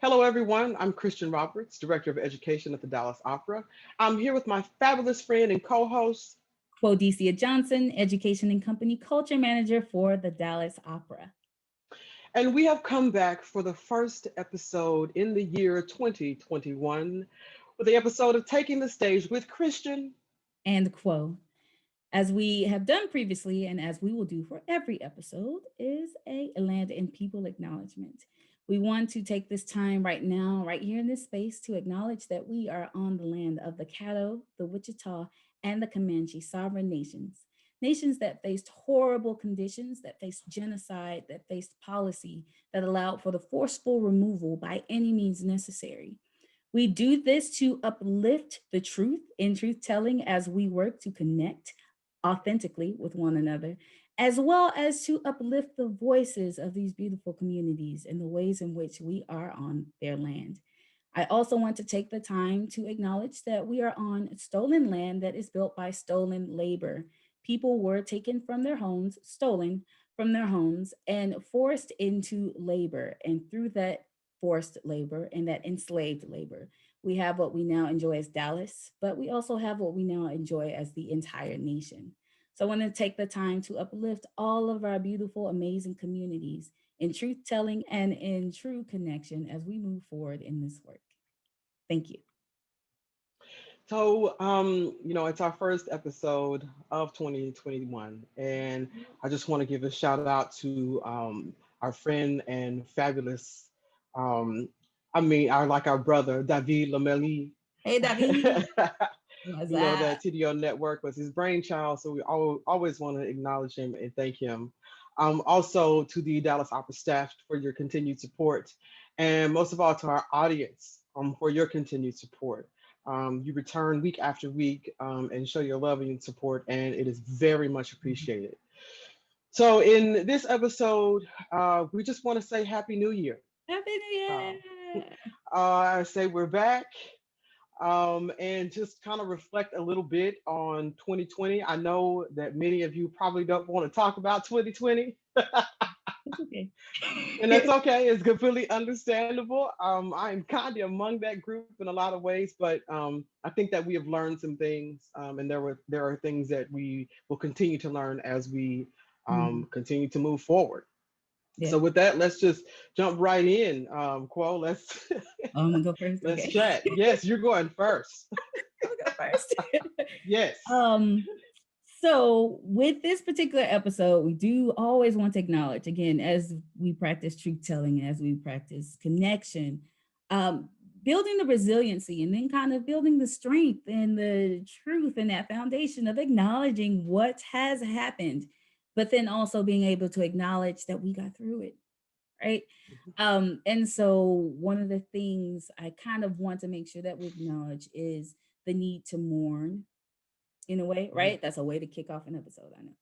Hello, everyone. I'm Christian Roberts, Director of Education at the Dallas Opera. I'm here with my fabulous friend and co host. Quo Johnson, Education and Company Culture Manager for the Dallas Opera. And we have come back for the first episode in the year 2021 with the episode of Taking the Stage with Kristian and Quo. As we have done previously, and as we will do for every episode, is a land and people acknowledgement. We want to take this time right now, right here in this space, to acknowledge that we are on the land of the Caddo, the Wichita, and the Comanche sovereign nations. Nations that faced horrible conditions, that faced genocide, that faced policy that allowed for the forceful removal by any means necessary. We do this to uplift the truth in truth telling as we work to connect authentically with one another, as well as to uplift the voices of these beautiful communities and the ways in which we are on their land. I also want to take the time to acknowledge that we are on stolen land that is built by stolen labor. People were taken from their homes, stolen from their homes, and forced into labor. And through that forced labor and that enslaved labor, we have what we now enjoy as Dallas, but we also have what we now enjoy as the entire nation. So I want to take the time to uplift all of our beautiful, amazing communities in truth telling and in true connection as we move forward in this work. Thank you. So, it's our first episode of 2021, and I just want to give a shout out to our friend and fabulous, um, our brother David Lameli. Hey, David. What's That up? TDO network was his brainchild, so we always want to acknowledge him and thank him. Also to the Dallas Opera staff for your continued support, and most of all to our audience for your continued support. You return week after week and show your love and support, and it is very much appreciated. So, in this episode, we just want to say Happy New Year. Happy New Uh, Year. I say we're back and just kind of reflect a little bit on 2020. I know that many of you probably don't want to talk about 2020. It's okay. And that's okay. It's completely understandable. I'm kind of among that group in a lot of ways, but I think that we have learned some things, and there are things that we will continue to learn as we Mhm. continue to move forward. Yeah. So with that, let's just jump right in. Quo, let's Oh, I'm gonna go first. let's Okay. chat. Yes, you're going first. I'm gonna go first. Yes. um, so with this particular episode, we do always want to acknowledge again, as we practice truth telling, as we practice connection, um, building the resiliency and then kind of building the strength and the truth and that foundation of acknowledging what has happened, but then also being able to acknowledge that we got through it, right? And so one of the things I kind of want to make sure that we acknowledge is the need to mourn in a way, Mhm. right? That's a way to kick off an episode, I know.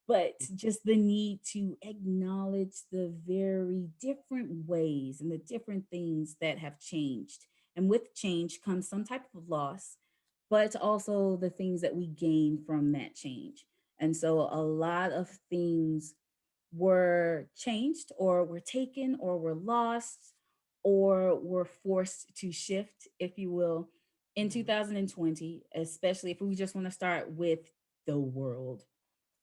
But just the need to acknowledge the very different ways and the different things that have changed. And with change comes some type of loss, but also the things that we gain from that change. And so a lot of things were changed or were taken or were lost or were forced to shift, if you will, in Mhm. 2020, especially if we just want to start with the world,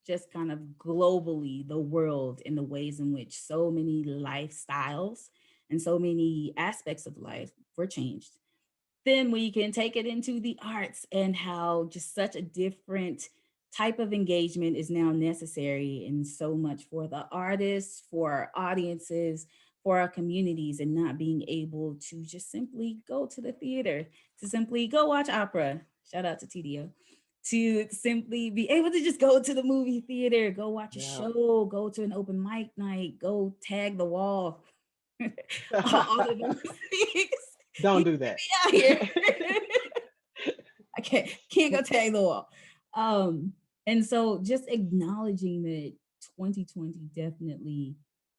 just kind of globally, the world, in the ways in which so many lifestyles and so many aspects of life were changed. Then we can take it into the arts and how just such a different type of engagement is now necessary and so much for the artists, for our audiences, for our communities, and not being able to just simply go to the theater, to simply go watch opera. Shout out to TDO. To simply be able to just go to the movie theater, go watch a Yeah. show, go to an open mic night, go tag the wall, all of those things. Don't You do that. get me out here. I can't go tag the wall. And so just acknowledging that 2020 definitely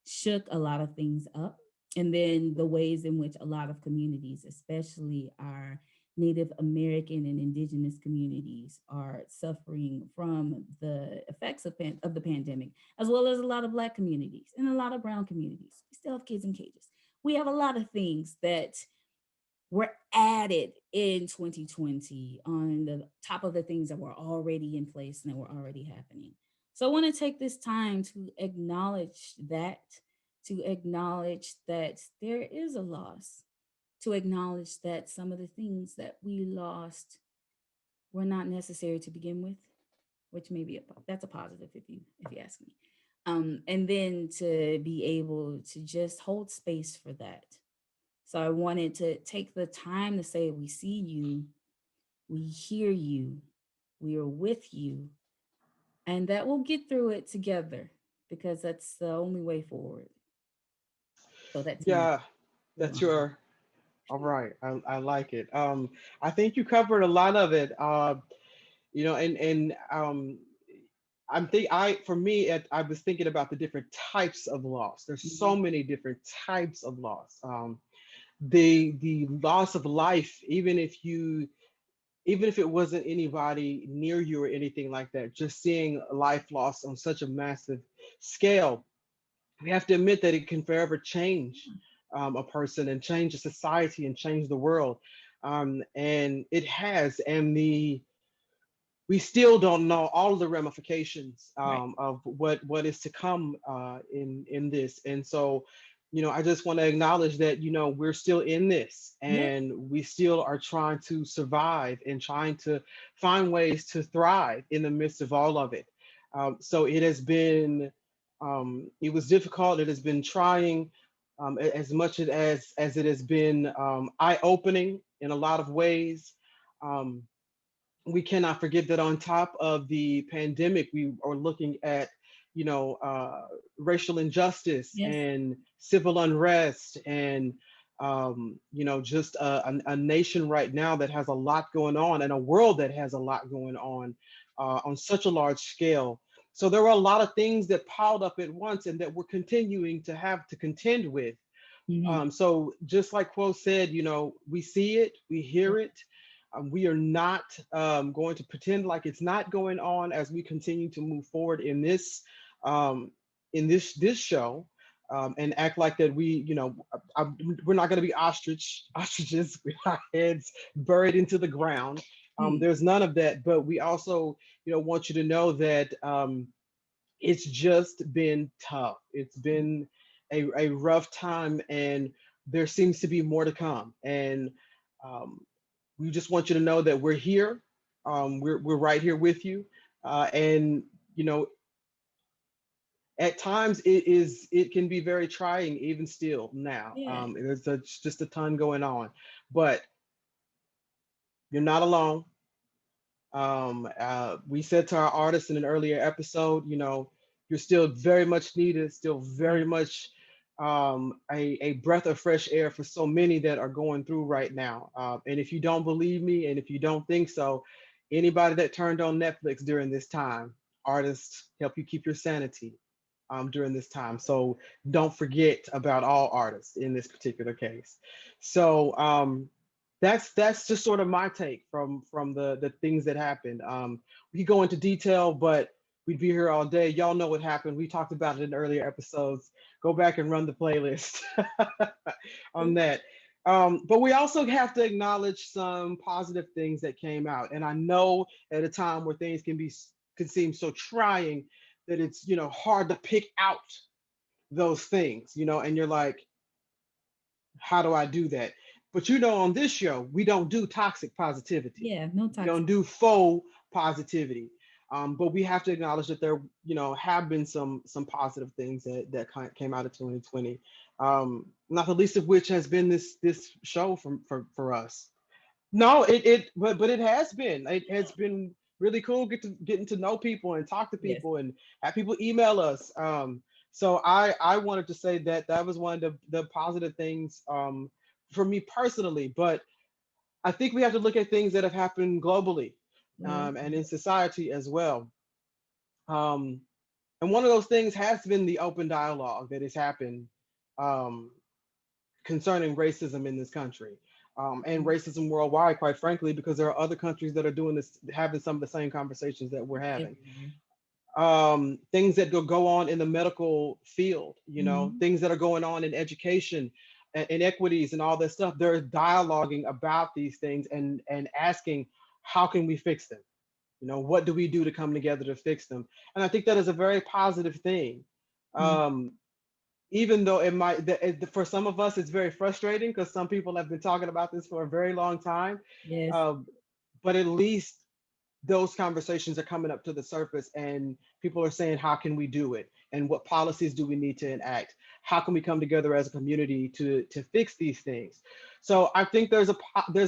shook a lot of things up. And then the ways in which a lot of communities, especially our Native American and Indigenous communities, are suffering from the effects of the pandemic, as well as a lot of Black communities and a lot of Brown communities. We still have kids in cages. We have a lot of things that were added in 2020 on the top of the things that were already in place and that were already happening. So I want to take this time to acknowledge that there is a loss, to acknowledge that some of the things that we lost were not necessary to begin with, which may be that's a positive if you ask me. And then to be able to just hold space for that. So I wanted to take the time to say, we see you, we hear you, we are with you, and that we'll get through it together because that's the only way forward. So that's my Yeah, little that's your all right. I like it. I think you covered a lot of it. And I for me, I was thinking about the different types of loss. There's so Mhm. many different types of loss. The loss of life, even if it wasn't anybody near you or anything like that, just seeing life lost on such a massive scale, we have to admit that it can forever change a person and change a society and change the world. And it has, and we still don't know all of the ramifications Right. of what is to come in this. And so, I just want to acknowledge that we're still in this, Yep. and we still are trying to survive and trying to find ways to thrive in the midst of all of it. So it was difficult. It has been trying. As much as it has been eye-opening in a lot of ways. Um, we cannot forget that on top of the pandemic, we are looking at, you know, uh, racial injustice Yes. and civil unrest and, just a nation right now that has a lot going on and a world that has a lot going on such a large scale. So there were a lot of things that piled up at once and that we're continuing to have to contend with. Hmm. So just like Quo said, we see it, we hear it. We are not going to pretend like it's not going on as we continue to move forward um, in this show, and act like that we're not going to be ostriches with our heads buried into the ground. There's none of that, but we also, want you to know that. It's just been tough. It's been a rough time, and there seems to be more to come. And um, we just want you to know that we're here. We're right here with you. And you know, at times it can be very trying, even still now. Yeah. Just a ton going on, but you're not alone. We said to our artists in an earlier episode, you're still very much needed, still very Right. much a breath of fresh air for so many that are going through right now. And if you don't believe me, and if you don't think so, anybody that turned on Netflix during this time, artists help you keep your sanity during this time. So don't forget about all artists in this particular case. So that's just sort of my take from the things that happened. We could go into detail, but we'd be here all day. Y'all know what happened. We talked about it in earlier episodes. Go back and run the playlist on that. But we also have to acknowledge some positive things that came out. And I know at a time where things can seem so trying that it's hard to pick out those things, and you're like, how do I do that? But on this show, we don't do toxic positivity. Yeah. No We toxic. don't do faux positivity. But we have to acknowledge that there, have been some positive things that came out of 2020. Not the least of which has been this show for us. No, but it has been. It has been really cool getting to know people and talk to Yes. people and have people email us. So I wanted to say that that was one of the positive things for me personally. But I think we have to look at things that have happened globally Well, and in society as well. Um, and one of those things has been the open dialogue that has happened um, concerning racism in this country and mhm, racism worldwide, quite frankly, because there are other countries that are doing this, having some of the same conversations that we're having. everywhere. Things that go on in the medical field, Mhm. things that are going on in education. and inequities and all this stuff, they're dialoguing about these things and asking, how can we fix them? What do we do to come together to fix them? And I think that is a very positive thing. Mm, Um, Even though for some of us, it's very frustrating because some people have been talking about this for a very long time. yes. Um, but at least those conversations are coming up to the surface and people are saying, how can we do it? And what policies do we need to enact? How can we come together as a community to fix these things? So I think there's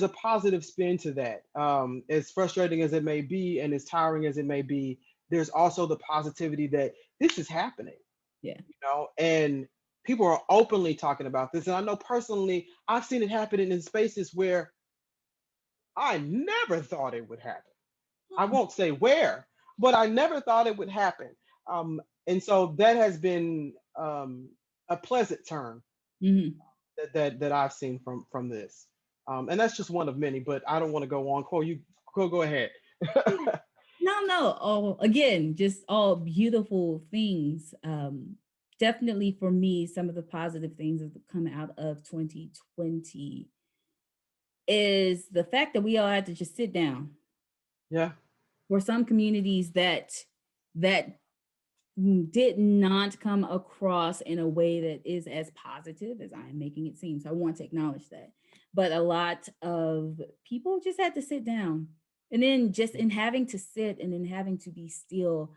a positive spin to that. As frustrating as it may be and as tiring as it may be, there's also the positivity that this is happening, Yeah. and people are openly talking about this. And I know personally, I've seen it happen in spaces where I never thought it would happen. I Oh, won't say where, but I never thought it would happen. And so that has been a pleasant turn mhm. that I've seen from this. And that's just one of many, but I don't want to go on. Cole, you go ahead. No, no. All again, just all beautiful things. Definitely for me, some of the positive things that have come out of 2020 is the fact that we all had to just sit down. Yeah, For some communities that did not come across in a way that is as positive as I am making it seem. So I want to acknowledge that. But a lot of people just had to sit down. And then just in having to sit and then having to be still,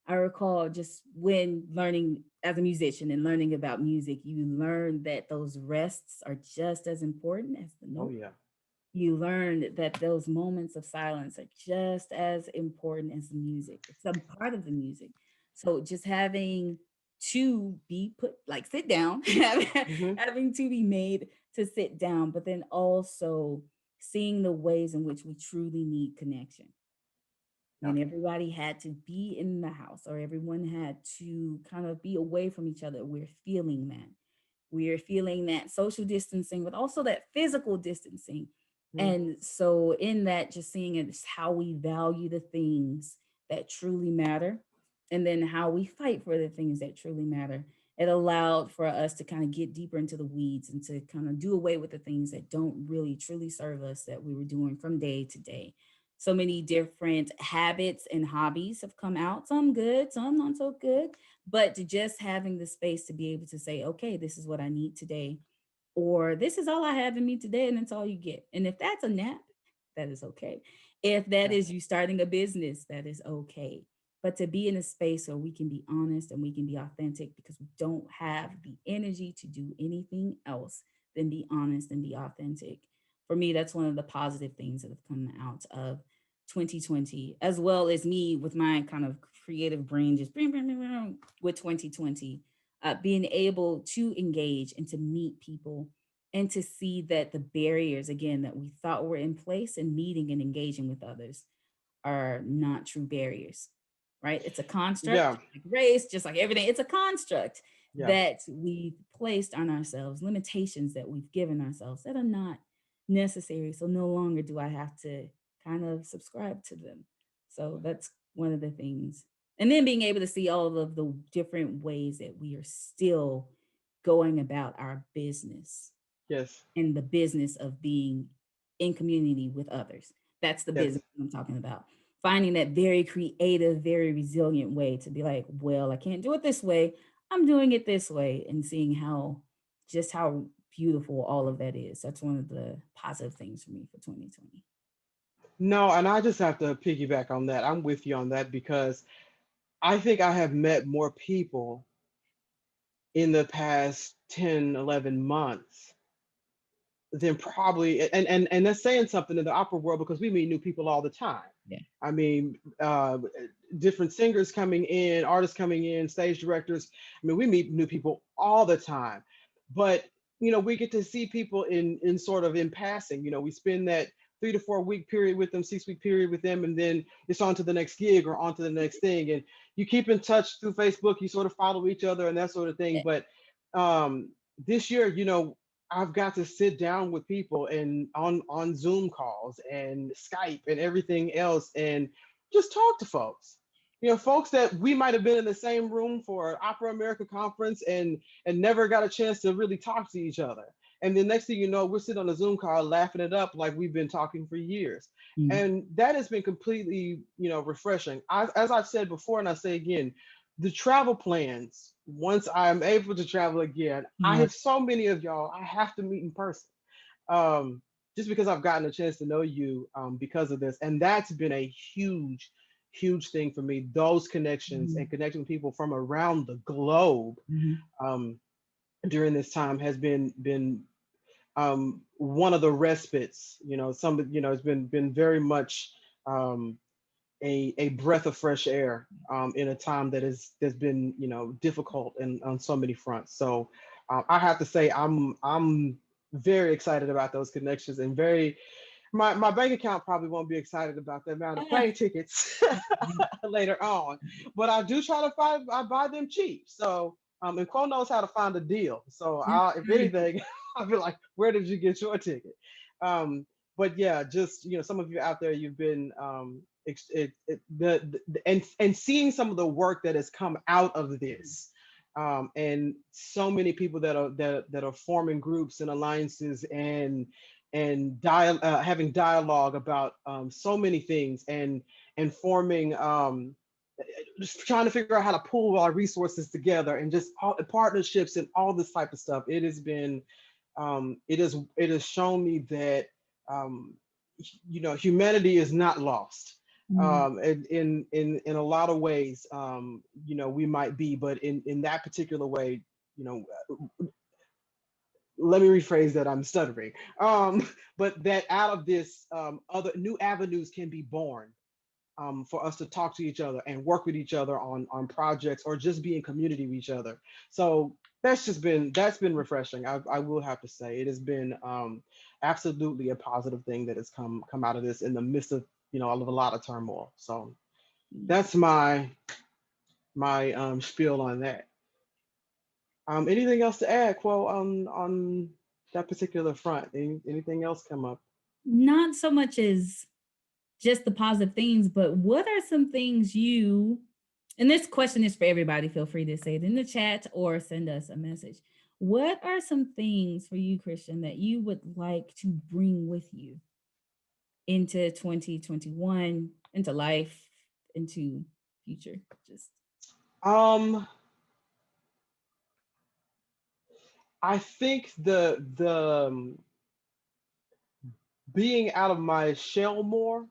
I recall just when learning as a musician and learning about music, you learn that those rests are just as important as the oh note. yeah, You learn that those moments of silence are just as important as the music. It's a part of the music. So just having to be put, like sit down, hmm having to be made to sit down, but then also seeing the ways in which we truly need connection. yeah, When everybody had to be in the house or everyone had to kind of be away from each other, we're feeling that. We're feeling that social distancing, but also that physical distancing. mhm, And so, in that, just seeing it is how we value the things that truly matter, and then how we fight for the things that truly matter. It allowed for us to kind of get deeper into the weeds and to kind of do away with the things that don't really truly serve us that we were doing from day to day. So many different habits and hobbies have come out, some good, some not so good, but to just having the space to be able to say, okay, this is what I need today, or this is all I have in me today, and that's all you get. And if that's a nap, that is okay. If that yeah, is you starting a business, that is okay. But to be in a space where we can be honest and we can be authentic because we don't have the energy to do anything else than be honest and be authentic. For me, that's one of the positive things that have come out of 2020, as well as me with my kind of creative brain just with 2020, being able to engage and to meet people and to see that the barriers, again, that we thought were in place and meeting and engaging with others are not true barriers, right? It's a construct, yeah, just like race, just like everything. It's a construct yeah. that we've placed on ourselves, limitations that we've given ourselves that are not necessary. So no longer do I have to kind of subscribe to them. So that's one of the things. And then being able to see all of the different ways that we are still going about our business Yes, and the business of being in community with others. That's the yes, business I'm talking about. Finding that very creative, very resilient way to be like, well, I can't do it this way. I'm doing it this way, and seeing how just how beautiful all of that is. That's one of the positive things for me for 2020. no, and I just have to piggyback on that. I'm with you on that because I think I have met more people in the past 10, 11 months than probably, and that's saying something in the opera world because we meet new people all the time. Yeah. I mean, different singers coming in, artists coming in, stage directors. I mean, we meet new people all the time, but we get to see people in sort of in passing. We spend that 3 to 4 week period with them, 6 week period with them, and then it's on to the next gig or on to the next thing. And you keep in touch through Facebook. You sort of follow each other and that sort of thing. Yeah. But this year, I've got to sit down with people and on Zoom calls and Skype and everything else and just talk to folks. Folks that we might have been in the same room for an Opera America conference and never got a chance to really talk to each other. And the next thing you know, we're sitting on a Zoom call laughing it up like we've been talking for years. Mm. And that has been completely, refreshing. As I've said before, and I say again, the travel plans, once I'm able to travel again, I Uh, have so many of y'all I have to meet in person. Um, just because I've gotten a chance to know you because of this. And that's been a huge, huge thing for me. Those connections mm, and connecting with people from around the globe mhm, um, during this time has been one of the respites. It's been very much um, a breath of fresh air in a time that's been difficult and on so many fronts. So I have to say I'm very excited about those connections and very my bank account probably won't be excited about the amount of ah, plane tickets mhm, later on, but I do try to I buy them cheap. So and Quo knows how to find a deal. So if anything, I'll be like, where did you get your ticket? Um, but yeah, just some of you out there, you've been and seeing some of the work that has come out of this. And so many people that are forming groups and alliances and having dialogue about so many things and forming just trying to figure out how to pool our resources together and just all the partnerships and all this type of stuff. It has been it has shown me that um, humanity is not lost. mm, In a lot of ways, we might be, but in that particular way, you know, let me rephrase that, I'm stuttering. But that out of this, other new avenues can be born for us to talk to each other and work with each other on projects or just be in community with each other. So that's been refreshing. I will have to say it has been absolutely a positive thing that has come out of this in the midst of of a lot of turmoil. So mm. that's my spiel on that. Anything else to add, Quo, on that particular front? Anything else come up? Not so much as just the positive things, but what are some things you, and this question is for everybody, feel free to say it in the chat or send us a message. What are some things for you, Kristian, that you would like to bring with you into 2021, into life, into future? Just Um, I think the being out of my shell more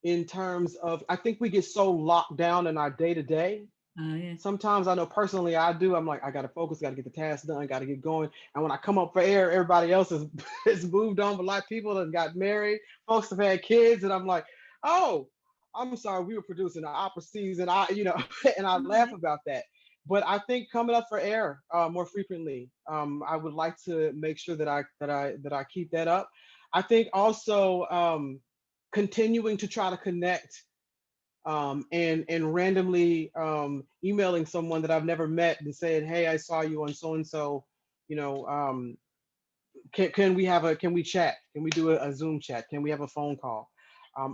in terms of I think we get so locked down in our day to day. yeah. Sometimes I know personally I do. I'm like, I gotta focus, gotta get the task done, gotta get going. And when I come up for air, everybody else has moved on. But a lot of people have got married, folks have had kids, and I'm like, oh, I'm sorry, we were producing the opera season. And I laugh Okay. about that. But I think coming up for air more frequently, I would like to make sure that I keep that up. I think also continuing to try to connect and randomly emailing someone that I've never met and saying, "Hey, I saw you on so and so. You know, can we can we chat? Can we do a Zoom chat? Can we have a phone call?"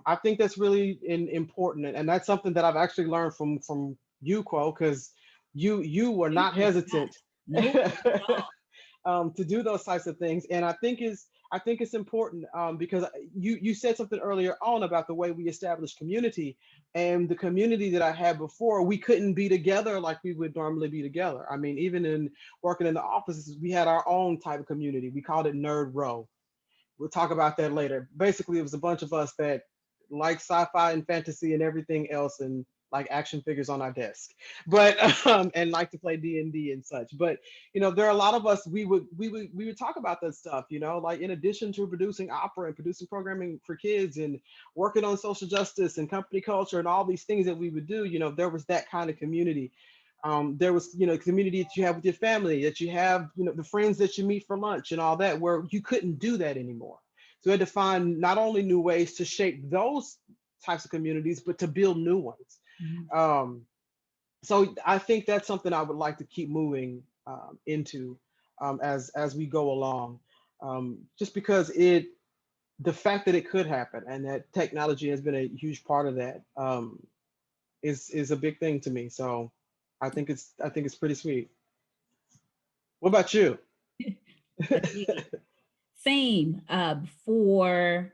I think that's really important, and that's something that I've actually learned from you, Quo, because you were You not was not. hesitant Nope, not at all. to do those types of things. And I think it's important because you said something earlier on about the way we establish community, and the community that I had before, we couldn't be together like we would normally be together. I mean, even in working in the offices, we had our own type of community. We called it Nerd Row. We'll talk about that later. Basically, it was a bunch of us that like sci-fi and fantasy and everything else, and like action figures on our desk, but and like to play D&D and such. But there are a lot of us. We would talk about that stuff. Like in addition to producing opera and producing programming for kids and working on social justice and company culture and all these things that we would do. There was that kind of community. There was community that you have with your family, that you have the friends that you meet for lunch and all that, where you couldn't do that anymore. So we had to find not only new ways to shape those types of communities, but to build new ones. Mhm. um, so I think that's something I would like to keep moving into as we go along, just because the fact that it could happen and that technology has been a huge part of that is a big thing to me. So I think it's pretty sweet. What about you? I dig it. Same for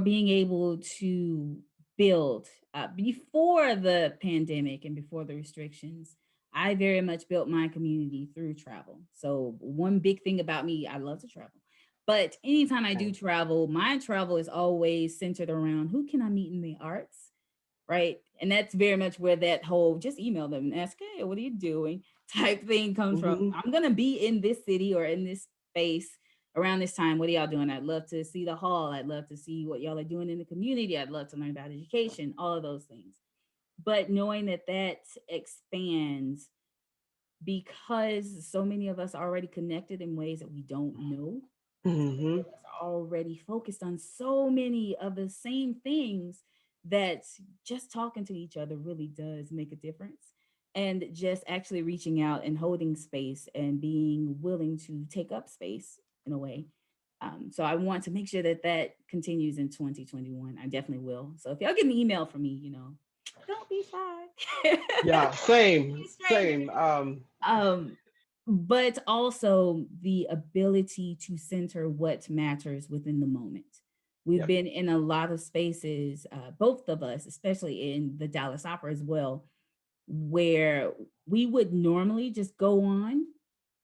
being able to build before the pandemic and before the restrictions. I very much built my community through travel. So one big thing about me, I love to travel. But anytime I do Okay. travel, my travel is always centered around who can I meet in the arts, right? And that's very much where that whole just email them and ask, hey, what are you doing type thing comes from. Mm-hmm. I'm gonna be in this city or in this space around this time. What are y'all doing? I'd love to see the hall. I'd love to see what y'all are doing in the community. I'd love to learn about education, all of those things. But knowing that that expands because so many of us are already connected in ways that we don't know. So many Mm-hmm. of us are already focused on so many of the same things that just talking to each other really does make a difference. And just actually reaching out and holding space and being willing to take up space in a way. So I want to make sure that that continues in 2021. I definitely will. So if y'all get an email from me, don't be shy. Yeah, same, Be same. strangers. Um, but also the ability to center what matters within the moment. We've Yep. been in a lot of spaces, both of us, especially in the Dallas Opera as well, where we would normally just go on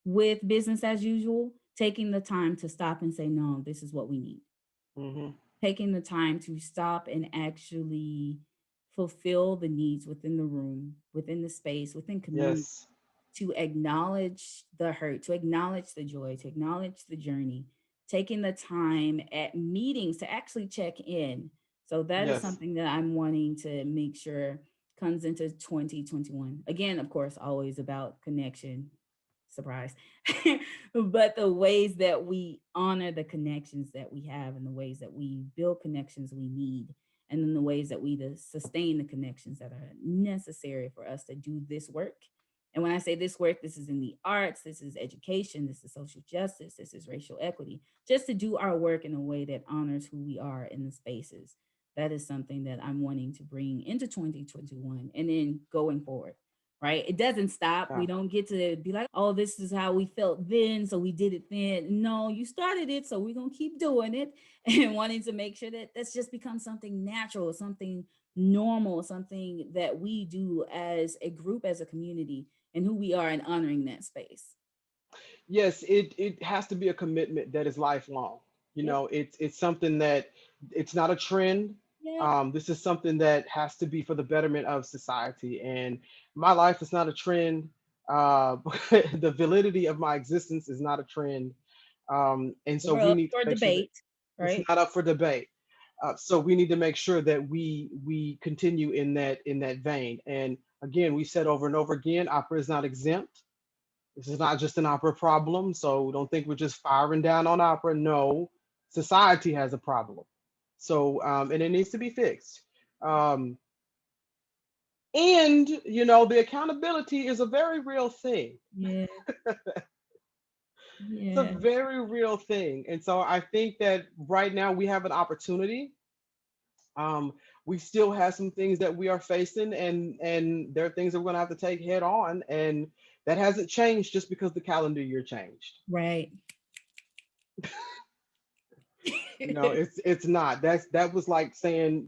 with business as usual, taking the time to stop and say, no, this is what we need. Mm-hmm. Taking the time to stop and actually fulfill the needs within the room, within the space, within community, Yes. to acknowledge the hurt, to acknowledge the joy, to acknowledge the journey, taking the time at meetings to actually check in. So that is Yes. something that I'm wanting to make sure comes into 2021. Again, of course, always about connection. Surprise. But the ways that we honor the connections that we have and the ways that we build connections we need and then the ways that we to sustain the connections that are necessary for us to do this work. And when I say this work, this is in the arts, this is education, this is social justice, this is racial equity, just to do our work in a way that honors who we are in the spaces. That is something that I'm wanting to bring into 2021 and then going forward. Right? It doesn't stop. Yeah. We don't get to be like, oh, this is how we felt then. So we did it then. No, you started it. So we're going to keep doing it and wanting to make sure that that's just become something natural, something normal, something that we do as a group, as a community, and who we are and honoring that space. Yes, it has to be a commitment that is lifelong. Yep. It's something that it's not a trend. Yep. This is something that has to be for the betterment of society. And my life is not a trend. Uh, the validity of my existence is not a trend. And so Or we up need to for make sure that debate. it's Right. not up for debate. So we need to make sure that we continue in that vein. And again, we said over and over again, opera is not exempt. This is not just an opera problem. So don't think we're just firing down on opera. No, society has a problem. So and it needs to be fixed. Um, and the accountability is a very real thing. Yeah. It's a Yeah. very real thing. And so I think that right now we have an opportunity. Um, we still have some things that we are facing, and there are things that we're gonna have to take head on, and that hasn't changed just because the calendar year changed. Right. It's not. That was like saying,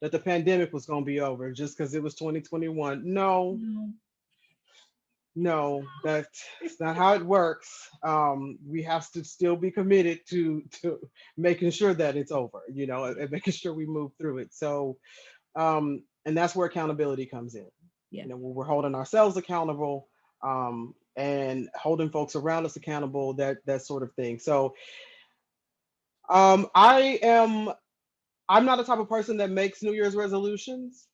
that the pandemic was going to be over just because it was 2021. No, No. no, that's not how it works. We have to still be committed to making sure that it's over, and making sure we move through it. So, and that's where accountability comes in. Yeah. When we're holding ourselves accountable, and holding folks around us accountable, that sort of thing. So, um, I am I'm not the type of person that makes New Year's resolutions.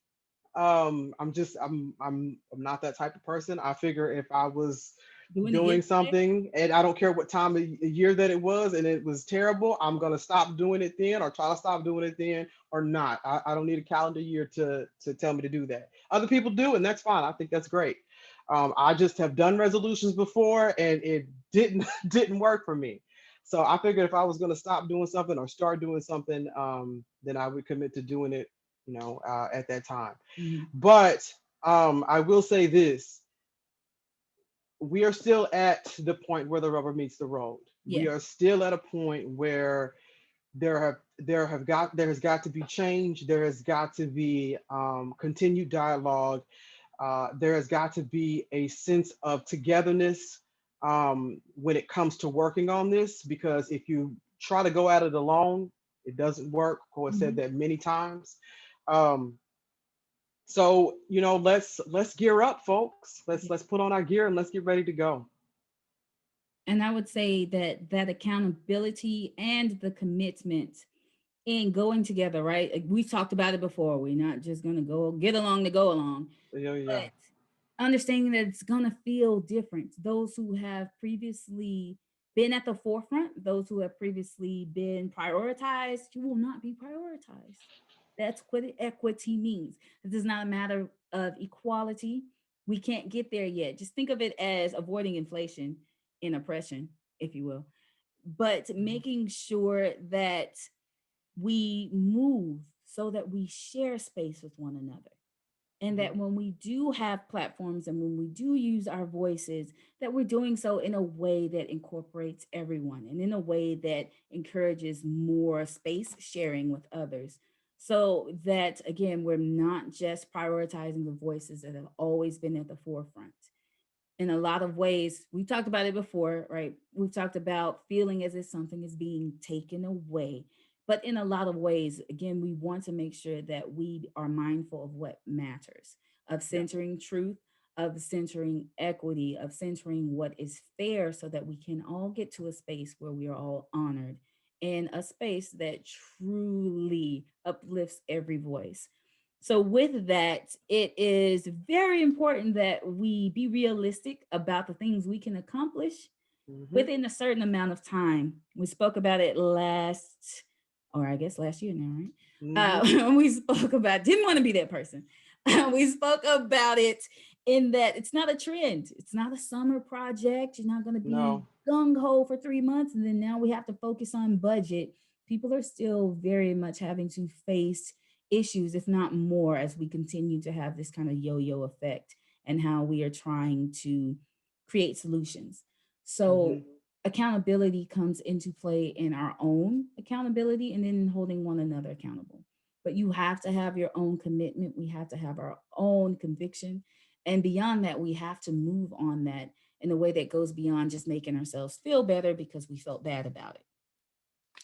I'm not that type of person. I figure if I was Doing it doing yesterday. something and I don't care what time of year that it was and it was terrible, I'm gonna stop doing it then or try to stop doing it then or not. I don't need a calendar year to tell me to do that. Other people do, and that's fine. I think that's great. I just have done resolutions before and it didn't didn't work for me. So I figured if I was going to stop doing something or start doing something, then I would commit to doing it, at that time. Mhm. But I will say this: we are still at the point where the rubber meets the road. We Yeah. are still at a point where there has got to be change. There has got to be continued dialogue. There has got to be a sense of togetherness when it comes to working on this. Because if you try to go at it alone, it doesn't work. Cole has said Mhm. that many times. Um, so let's gear up, folks. Let's put on our gear and let's get ready to go. And I would say that that accountability and the commitment in going together, right? Like, we've talked about it before. We're not just going to go get along to go along, Yeah, yeah. but understanding that it's going to feel different. Those who have previously been at the forefront, those who have previously been prioritized, you will not be prioritized. That's what equity means. It is not a matter of equality. We can't get there yet. Just think of it as avoiding inflation and oppression, if you will, but Mhm, making sure that we move so that we share space with one another, and mhm, that when we do have platforms and when we do use our voices, that we're doing so in a way that incorporates everyone and in a way that encourages more space sharing with others, so that again we're not just prioritizing the voices that have always been at the forefront. In a lot of ways, we talked about it before, right? We've talked about feeling as if something is being taken away. But in a lot of ways, again, we want to make sure that we are mindful of what matters, of yeah. centering truth, of centering equity, of centering what is fair, so that we can all get to a space where we are all honored, in a space that truly uplifts every voice. So, with that, it is very important that we be realistic about the things we can accomplish Hmm. within a certain amount of time. We spoke about it last, or I guess last year now, right? Hmm. We spoke about, didn't want to be that person. We spoke about it in that it's not a trend, it's not a summer project. You're not going to be No. gung ho for 3 months and then now we have to focus on budget. People are still very much having to face issues, if not more, as we continue to have this kind of yo yo effect and how we are trying to create solutions. So, Hmm. accountability comes into play in our own accountability and then holding one another accountable. But you have to have your own commitment. We have to have our own conviction. And beyond that, we have to move on that in a way that goes beyond just making ourselves feel better because we felt bad about it,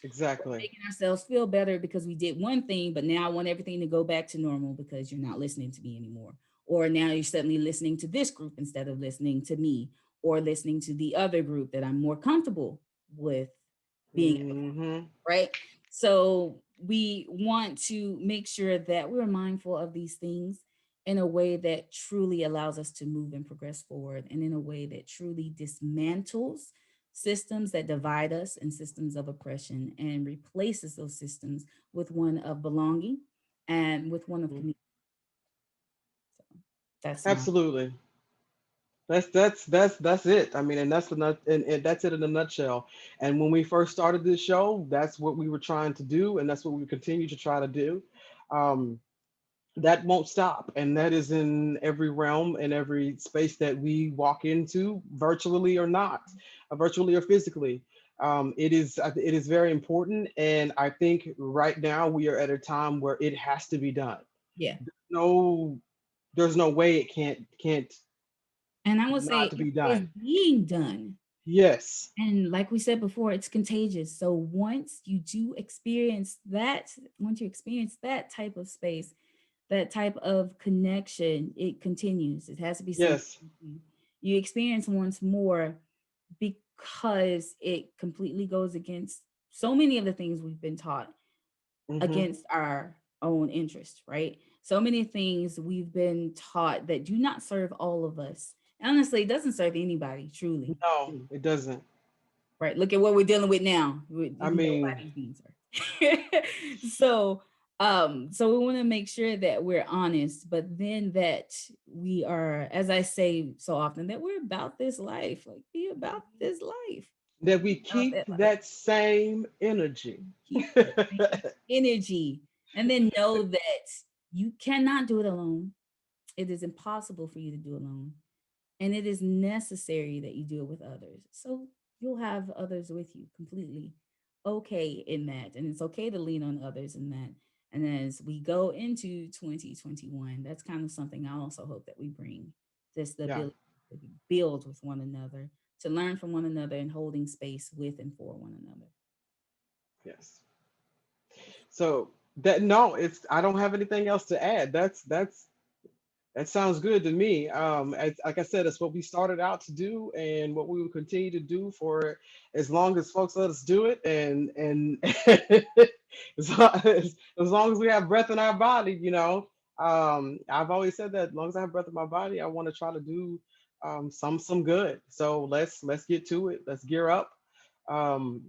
Exactly. making ourselves feel better because we did one thing, but now I want everything to go back to normal because you're not listening to me anymore. Or now you're suddenly listening to this group instead of listening to me, or listening to the other group that I'm more comfortable with being at the forefront, Hmm. right? So we want to make sure that we're mindful of these things in a way that truly allows us to move and progress forward, and in a way that truly dismantles systems that divide us and systems of oppression, and replaces those systems with one of belonging and with one of community. So that's my Absolutely. That's it. I mean, and that's the and that's it in a nutshell. And when we first started this show, that's what we were trying to do, and that's what we continue to try to do. Um, that won't stop, and that is in every realm and every space that we walk into, virtually or not, virtually or physically. It is very important, and I think right now we are at a time where it has to be done. yeah. No, there's no way it can't And I would say not to it be is done. being done. Yes. And like we said before, it's contagious. So once you experience that type of space, that type of connection, it continues. It has to be something Yes. you experience once more, because it completely goes against so many of the things we've been taught, Hmm. against our own interest, right? So many things we've been taught that do not serve all of us. Honestly, it doesn't serve anybody, truly. No, it doesn't. Right. Look at what we're dealing with now. I mean, Nobody's being served. So we want to make sure that we're honest, but then that we are, as I say so often, that we're about this life. Like, be about this life. that we Be about keep that life. that same energy. Keep that same energy. And then know that you cannot do it alone. It is impossible for you to do alone. And it is necessary that you do it with others. So you'll have others with you completely okay in that. And it's okay to lean on others in that. And as we go into 2021, that's kind of something I also hope that we bring, just the Yeah. ability to build with one another, to learn from one another, and holding space with and for one another. Yes. So that no, it's I don't have anything else to add. That sounds good to me. Like I said, it's what we started out to do, and what we will continue to do for as long as folks let us do it, and as long as we have breath in our body, you know. I've always said that as long as I have breath in my body, I want to try to do some good. So let's get to it. Let's gear up. Um,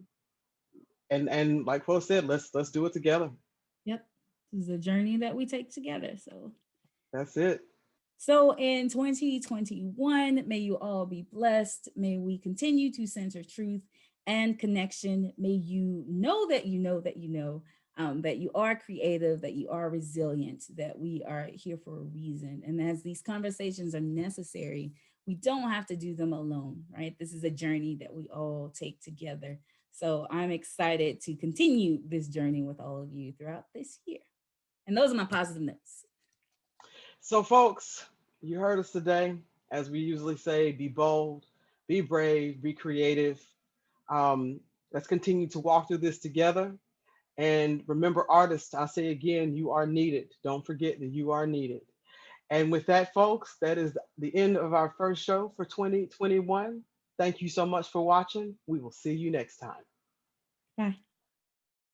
and like Flo said, let's do it together. Yep. This is a journey that we take together. That's it. So in 2021, may you all be blessed. May we continue to center truth and connection. May you know that you know that you know that you are creative, that you are resilient, that we are here for a reason. And as these conversations are necessary, we don't have to do them alone, right? This is a journey that we all take together. So I'm excited to continue this journey with all of you throughout this year. And those are my positive notes. So, folks, you heard us today. As we usually say, be bold, be brave, be creative. Um, let's continue to walk through this together. And remember, artists, I say again, you are needed. Don't forget that you are needed. And with that, folks, that is the end of our first show for 2021. Thank you so much for watching. We will see you next time. Bye.